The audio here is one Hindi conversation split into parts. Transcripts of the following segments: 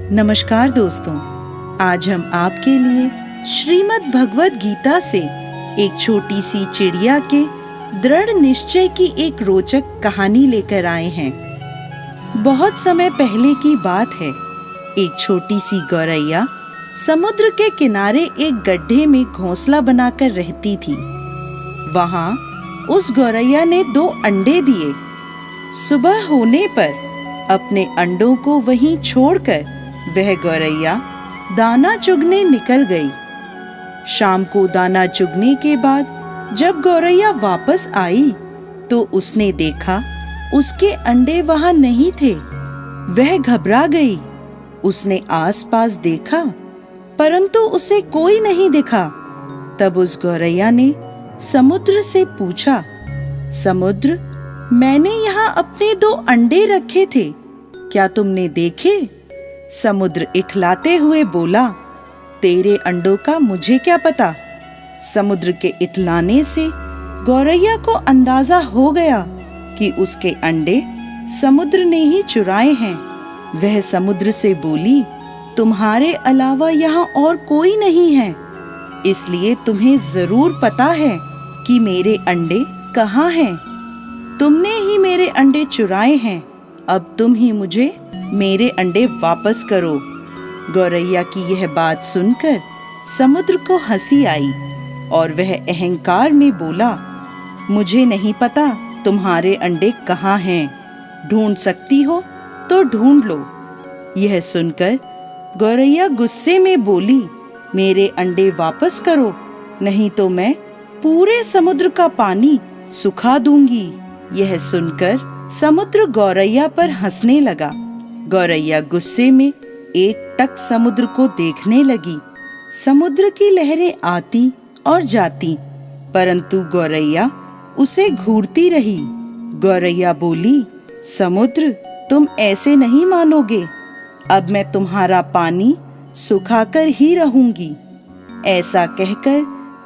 नमस्कार दोस्तों, आज हम आपके लिए श्रीमद् भगवद गीता से एक छोटी सी चिड़िया के दृढ़ निश्चय की एक रोचक कहानी लेकर आए हैं। बहुत समय पहले की बात है। एक छोटी सी गौरैया समुद्र के किनारे एक गड्ढे में घोंसला बनाकर रहती थी। वहां उस गौरैया ने 2 अंडे दिए। सुबह होने पर अपने अंडों को वहीं छोड़कर वह गौरैया दाना चुगने निकल गई। शाम को दाना चुगने के बाद जब गौरैया वापस आई तो उसने देखा उसके अंडे वहां नहीं थे। वह घबरा गई। उसने आसपास देखा परंतु उसे कोई नहीं दिखा। तब उस गौरैया ने समुद्र से पूछा, समुद्र, मैंने यहाँ अपने 2 अंडे रखे थे, क्या तुमने देखे? समुद्र इठलाते हुए बोला, तेरे अंडों का मुझे क्या पता। समुद्र के इठलाने से गौरैया को अंदाजा हो गया कि उसके अंडे समुद्र ने ही चुराए हैं। वह समुद्र से बोली, तुम्हारे अलावा यहाँ और कोई नहीं है, इसलिए तुम्हें जरूर पता है कि मेरे अंडे कहाँ हैं। तुमने ही मेरे अंडे चुराए हैं, अब तुम ही मुझे मेरे अंडे वापस करो। गौरैया की यह बात सुनकर समुद्र को हंसी आई और वह अहंकार में बोला, मुझे नहीं पता तुम्हारे अंडे कहाँ हैं, ढूंढ सकती हो तो ढूंढ लो। यह सुनकर गौरैया गुस्से में बोली, मेरे अंडे वापस करो, नहीं तो मैं पूरे समुद्र का पानी सुखा दूंगी। यह सुनकर समुद्र गौरैया पर हंसने लगा। गौरैया गुस्से में एकटक समुद्र को देखने लगी। समुद्र की लहरें आती और जाती, परंतु गौरैया उसे घूरती रही। गौरैया बोली, समुद्र, तुम ऐसे नहीं मानोगे, अब मैं तुम्हारा पानी सुखाकर ही रहूंगी। ऐसा कहकर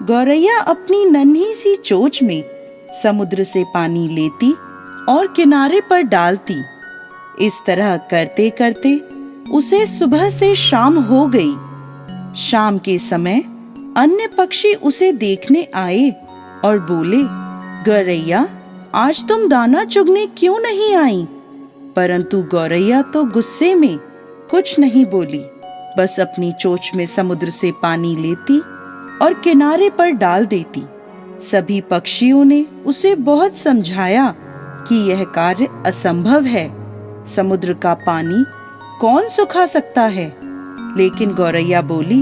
गौरैया अपनी नन्ही सी चोंच में समुद्र से पानी लेती और किनारे पर डालती। इस तरह करते करते उसे सुबह से शाम हो गई। शाम के समय अन्य पक्षी उसे देखने आए और बोले, गौरैया, आज तुम दाना चुगने क्यों नहीं आई? परंतु गौरैया तो गुस्से में कुछ नहीं बोली, बस अपनी चोंच में समुद्र से पानी लेती और किनारे पर डाल देती। सभी पक्षियों ने उसे बहुत समझाया कि यह कार्य असंभव है, समुद्र का पानी कौन सुखा सकता है। लेकिन गौरैया बोली,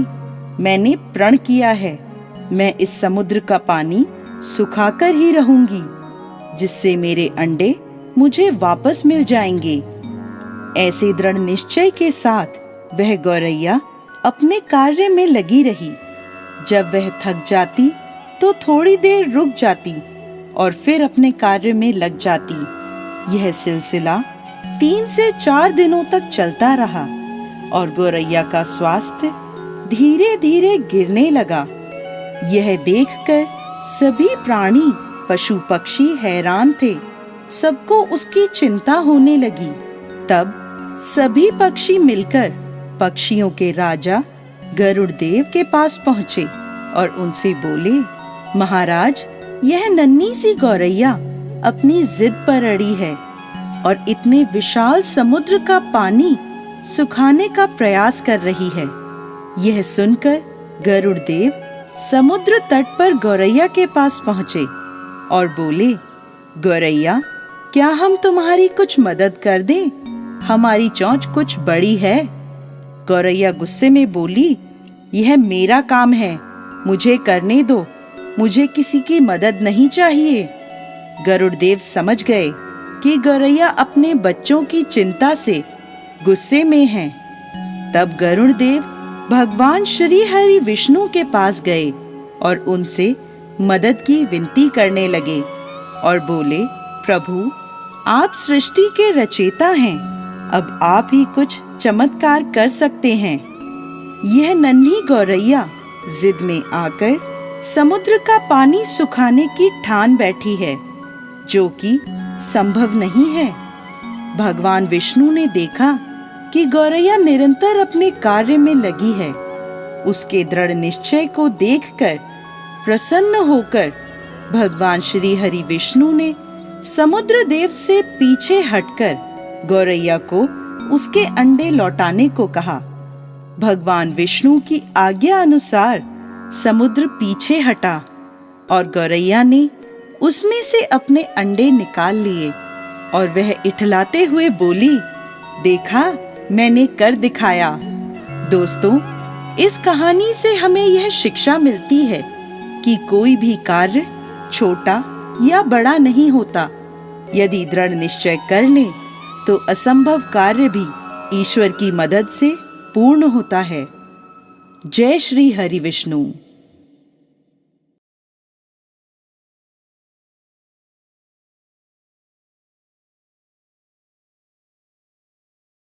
मैंने प्रण किया है, मैं इस समुद्र का पानी सुखाकर ही रहूंगी, जिससे मेरे अंडे मुझे वापस मिल जाएंगे। ऐसे दृढ़ निश्चय के साथ वह गौरैया अपने कार्य में लगी रही। जब वह थक जाती तो थोड़ी देर रुक जाती और फिर अपने कार्य में लग जाती। यह सिलसिला 3 से 4 दिनों तक चलता रहा और गौरैया का स्वास्थ्य धीरे धीरे गिरने लगा। यह देखकर सभी प्राणी, पशु पक्षी हैरान थे। सबको उसकी चिंता होने लगी। तब सभी पक्षी मिलकर पक्षियों के राजा गरुड़ देव के पास पहुँचे और उनसे बोले, महाराज, यह नन्ही सी गौरैया अपनी जिद पर अड़ी है और इतने विशाल समुद्र का पानी सुखाने का प्रयास कर रही है। यह सुनकर गरुड़ देव समुद्र तट पर गौरैया के पास पहुँचे और बोले, गौरैया, क्या हम तुम्हारी कुछ मदद कर दें? हमारी चोंच कुछ बड़ी है। गौरैया गुस्से में बोली, यह मेरा काम है, मुझे करने दो, मुझे किसी की मदद नहीं चाहिए। गरुड़ देव समझ गए कि गौरैया अपने बच्चों की चिंता से गुस्से में है। तब गरुड़ देव भगवान श्री हरि विष्णु के पास गए और उनसे मदद की विनती करने लगे और बोले, प्रभु, आप सृष्टि के रचयिता हैं, अब आप ही कुछ चमत्कार कर सकते हैं। यह नन्ही गौरैया जिद में आकर समुद्र का पानी सुखाने की ठान बैठी है, जो कि संभव नहीं है। भगवान विष्णु ने देखा कि गौरैया निरंतर अपने कार्य में लगी है। उसके दृढ़ निश्चय को देखकर प्रसन्न होकर भगवान श्री हरि विष्णु ने समुद्र देव से पीछे हटकर गौरैया को उसके अंडे लौटाने को कहा। भगवान विष्णु की आज्ञा अनुसार समुद्र पीछे हटा और गौरैया ने उसमें से अपने अंडे निकाल लिए और वह इठलाते हुए बोली, देखा, मैंने कर दिखाया। दोस्तों, इस कहानी से हमें यह शिक्षा मिलती है कि कोई भी कार्य छोटा या बड़ा नहीं होता। यदि दृढ़ निश्चय कर लें तो असंभव कार्य भी ईश्वर की मदद से पूर्ण होता है। जय श्री हरि विष्णु।